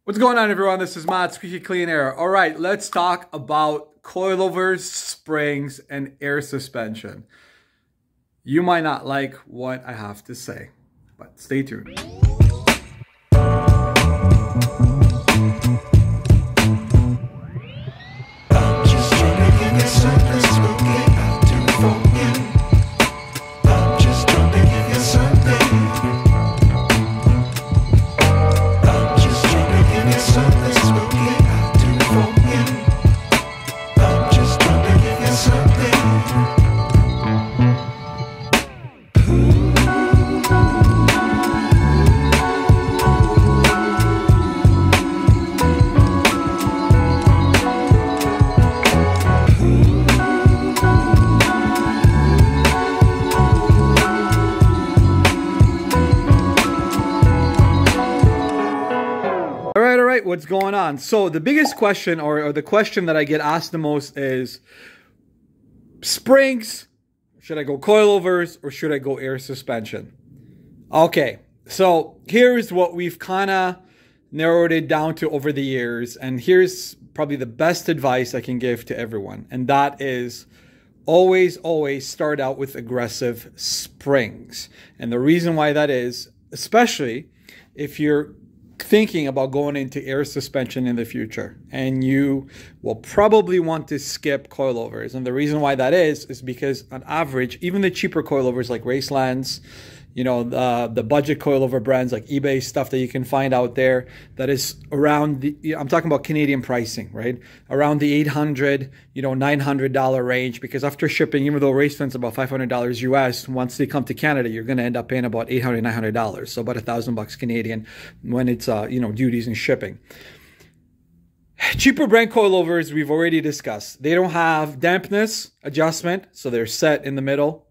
What's going on, everyone? This is Matt, Squeaky Clean Air. All right, let's talk about coilovers, springs, and air suspension. You might not like what I have to say, but stay tuned. All right, what's going on? So the biggest question or the question that I get asked the most is springs, should I go coilovers or should I go air suspension? Okay, so here's what we've kind of narrowed it down to over the years, and here's probably the best advice I can give to everyone, and that is always start out with aggressive springs. And the reason why that is, especially if you're thinking about going into air suspension in the future, and you will probably want to skip coilovers. And the reason why that is because on average, even the cheaper coilovers like Racelands, you know, the budget coilover brands like eBay stuff that you can find out there, that is around the, I'm talking about Canadian pricing, right? Around the $800, $900 range, because after shipping, even though Raceland's about $500 US, once they come to Canada, you're going to end up paying about $800, $900. So about $1,000 Canadian when it's, duties and shipping. Cheaper brand coilovers, we've already discussed. They don't have dampness adjustment, so they're set in the middle.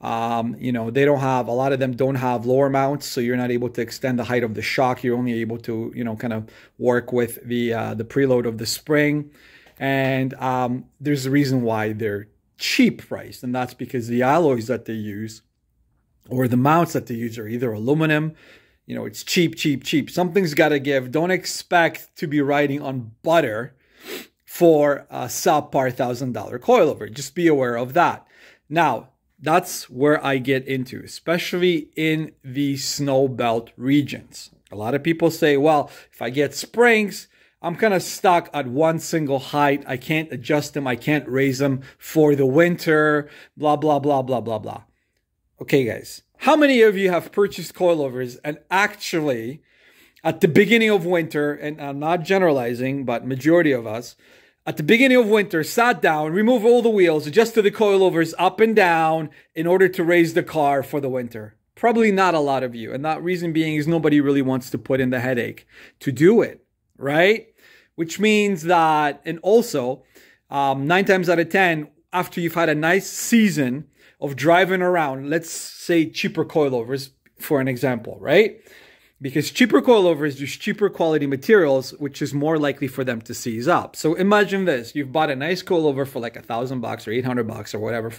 They don't have, a lot of them don't have lower mounts, so you're not able to extend the height of the shock. You're only able to, kind of work with the preload of the spring. And there's a reason why they're cheap priced, and that's because the alloys that they use or the mounts that they use are either aluminum. It's cheap. Something's got to give. Don't expect to be riding on butter for a subpar $1,000 coilover. Just be aware of that. Now, that's where I get into, especially in the snow belt regions. A lot of people say, well, if I get springs, I'm kind of stuck at one single height. I can't adjust them. I can't raise them for the winter, blah, blah, blah, blah, blah, blah. Okay, guys, how many of you have purchased coilovers and actually at the beginning of winter, and I'm not generalizing, but majority of us, at the beginning of winter, sat down, removed all the wheels, adjusted the coilovers up and down in order to raise the car for the winter? Probably not a lot of you. And that reason being is nobody really wants to put in the headache to do it, right? Which means that, and also, 9 times out of 10, after you've had a nice season of driving around, let's say cheaper coilovers, for an example, right? Because cheaper coilovers use cheaper quality materials, which is more likely for them to seize up. So imagine this: you've bought a nice coilover for like $1,000 or $800 or whatever,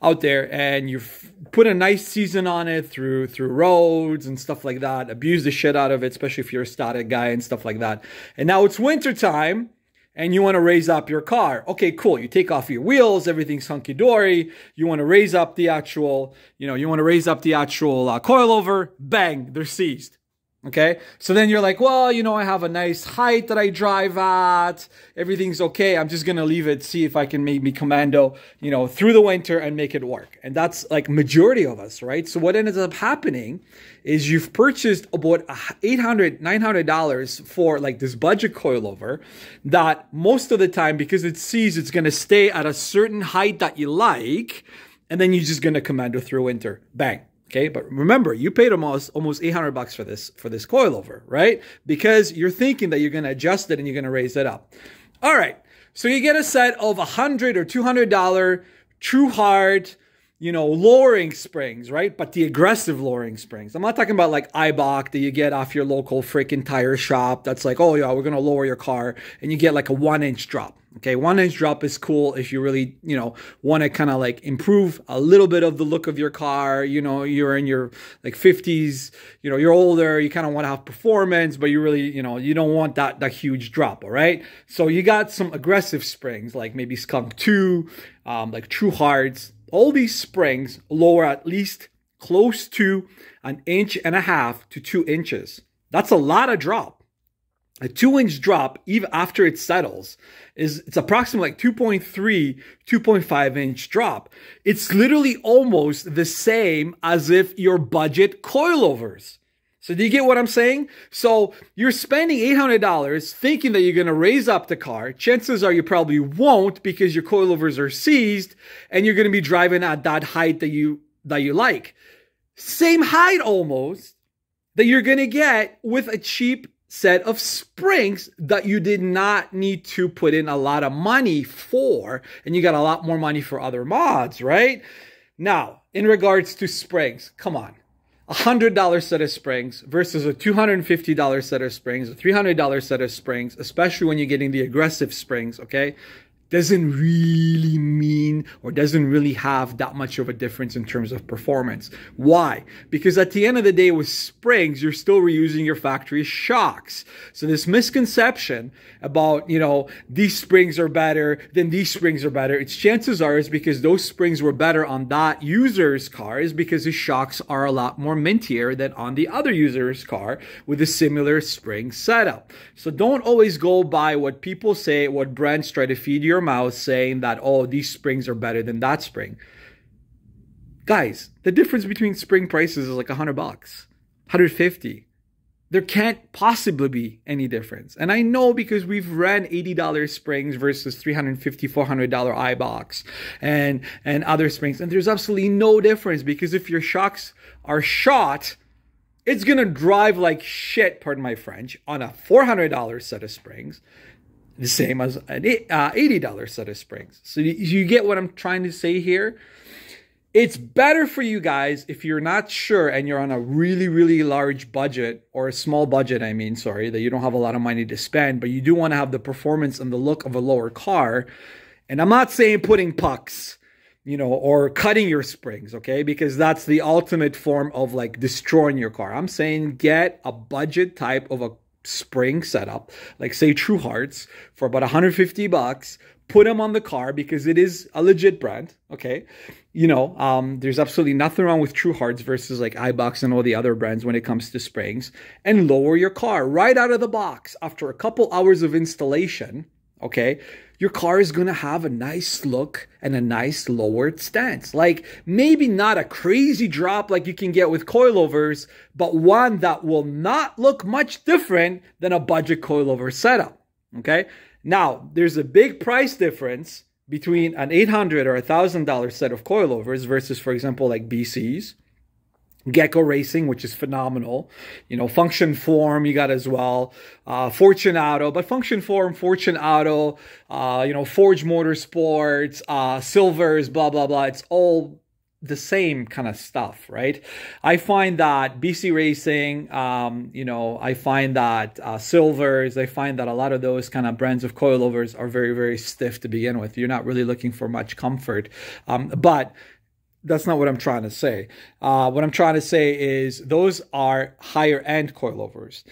out there, and you've put a nice season on it through roads and stuff like that. Abuse the shit out of it, especially if you're a static guy and stuff like that. And now it's winter time, and you want to raise up your car. Okay, cool. You take off your wheels, everything's hunky-dory. You want to raise up the actual, coilover. Bang, they're seized. Okay? So then you're like, well, I have a nice height that I drive at. Everything's okay. I'm just going to leave it, see if I can maybe commando, through the winter and make it work. And that's like majority of us, right? So what ends up happening is you've purchased about $800, $900 for like this budget coilover that most of the time, because it sees it's going to stay at a certain height that you like, and then you're just going to commando through winter. Bang. Okay, but remember, you paid almost $800 for this coilover, right? Because you're thinking that you're going to adjust it and you're going to raise it up. All right, so you get a set of $100 or $200 true hard, lowering springs, right? But the aggressive lowering springs. I'm not talking about like IBOC that you get off your local freaking tire shop. That's like, oh yeah, we're going to lower your car, and you get like a 1-inch drop. Okay. 1-inch drop is cool if you really, want to kind of like improve a little bit of the look of your car. You're in your like 50s, you're older, you kind of want to have performance, but you really, you don't want that huge drop. All right. So you got some aggressive springs, like maybe Skunk 2, like True Hearts. All these springs lower at least close to 1.5 to 2 inches. That's a lot of drop. A 2-inch drop, even after it settles, it's approximately like 2.3, 2.5-inch drop. It's literally almost the same as if your budget coilovers. So do you get what I'm saying? So you're spending $800 thinking that you're going to raise up the car. Chances are you probably won't, because your coilovers are seized and you're going to be driving at that height that you like. Same height almost that you're going to get with a cheap set of springs that you did not need to put in a lot of money for, and you got a lot more money for other mods, right? Now, in regards to springs, come on. $100 set of springs versus a $250 set of springs, a $300 set of springs, especially when you're getting the aggressive springs, okay, doesn't really mean or doesn't really have that much of a difference in terms of performance. Why? Because at the end of the day with springs, you're still reusing your factory shocks. So this misconception about, these springs are better, then these springs are better, its chances are is because those springs were better on that user's car is because the shocks are a lot more mintier than on the other user's car with a similar spring setup. So don't always go by what people say, what brands try to feed your mouth saying that, oh, these springs are better than that spring. Guys, the difference between spring prices is like $100, $150. There can't possibly be any difference. And I know because we've ran $80 springs versus $350, $400 iBox and other springs. And there's absolutely no difference, because if your shocks are shot, it's going to drive like shit, pardon my French, on a $400 set of springs. The same as an $80 set of springs. So you get what I'm trying to say here? It's better for you guys if you're not sure and you're on a really, really large budget, or a small budget, that you don't have a lot of money to spend, but you do want to have the performance and the look of a lower car. And I'm not saying putting pucks, or cutting your springs, okay? Because that's the ultimate form of like destroying your car. I'm saying get a budget type of a spring setup, like say True Hearts, for about $150. Put them on the car because it is a legit brand, okay? There's absolutely nothing wrong with True Hearts versus like iBox and all the other brands when it comes to springs. And lower your car right out of the box after a couple hours of installation, okay? Your car is going to have a nice look and a nice lowered stance. Like maybe not a crazy drop like you can get with coilovers, but one that will not look much different than a budget coilover setup. Okay. Now there's a big price difference between an $800 or $1,000 set of coilovers versus, for example, like BC's. Gecko Racing, which is phenomenal. Function Form, you got as well. Fortune Auto, but Function Form, Fortune Auto, Forge Motorsports, Silvers, blah, blah, blah. It's all the same kind of stuff, right? I find that BC Racing, I find that Silvers, I find that a lot of those kind of brands of coilovers are very, very stiff to begin with. You're not really looking for much comfort. But that's not what I'm trying to say. What I'm trying to say is those are higher end coilovers.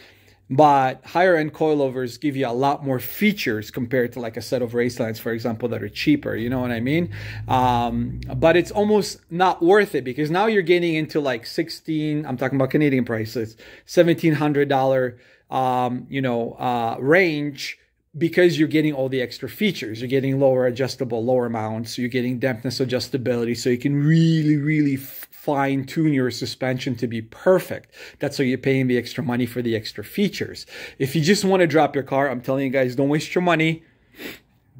But higher end coilovers give you a lot more features compared to like a set of Racelines, for example, that are cheaper. You know what I mean? But it's almost not worth it, because now you're getting into like I'm talking about Canadian prices, $1,700, range, because you're getting all the extra features. You're getting lower mounts. You're getting dampness adjustability, so you can really, really fine tune your suspension to be perfect. That's why you're paying the extra money for the extra features. If you just want to drop your car, I'm telling you guys, don't waste your money.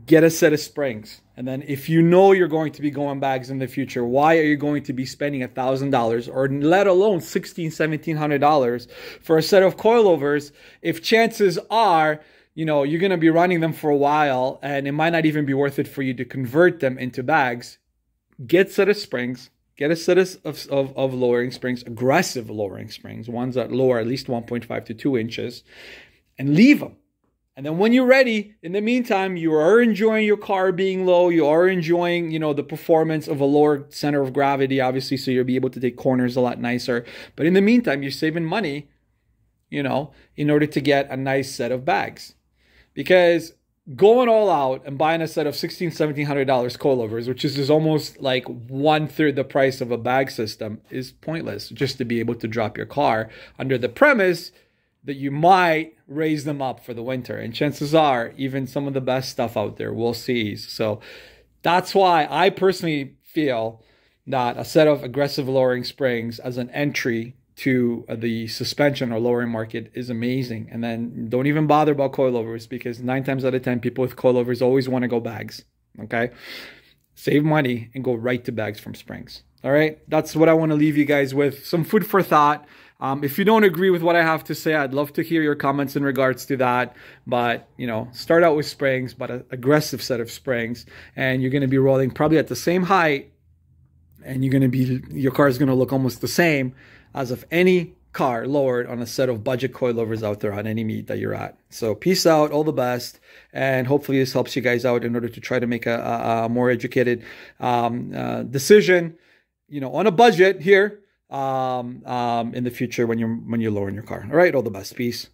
Get a set of springs. And then if you know you're going to be going bags in the future, why are you going to be spending $1,000 or let alone $1,600, $1,700 for a set of coilovers if chances are you're going to be running them for a while and it might not even be worth it for you to convert them into bags? Get a set of springs, Get a set of lowering springs, aggressive lowering springs, ones that lower at least 1.5 to 2 inches, and leave them. And then when you're ready, in the meantime, you are enjoying your car being low. You are enjoying, the performance of a lower center of gravity, obviously, so you'll be able to take corners a lot nicer. But in the meantime, you're saving money, in order to get a nice set of bags. Because going all out and buying a set of $1,600, $1,700 coilovers, which is almost like 1/3 the price of a bag system, is pointless just to be able to drop your car under the premise that you might raise them up for the winter. And chances are, even some of the best stuff out there will seize. So that's why I personally feel that a set of aggressive lowering springs as an entry to the suspension or lowering market is amazing. And then don't even bother about coilovers, because 9 times out of 10, people with coilovers always want to go bags. Okay? Save money and go right to bags from springs. All right? That's what I want to leave you guys with. Some food for thought. If you don't agree with what I have to say, I'd love to hear your comments in regards to that. But, start out with springs, but an aggressive set of springs. And you're going to be rolling probably at the same height. And your car is going to look almost the same as if any car lowered on a set of budget coilovers out there on any meet that you're at. So peace out, all the best. And hopefully this helps you guys out in order to try to make a more educated decision, on a budget here. In the future when you're lowering your car. All right, all the best. Peace.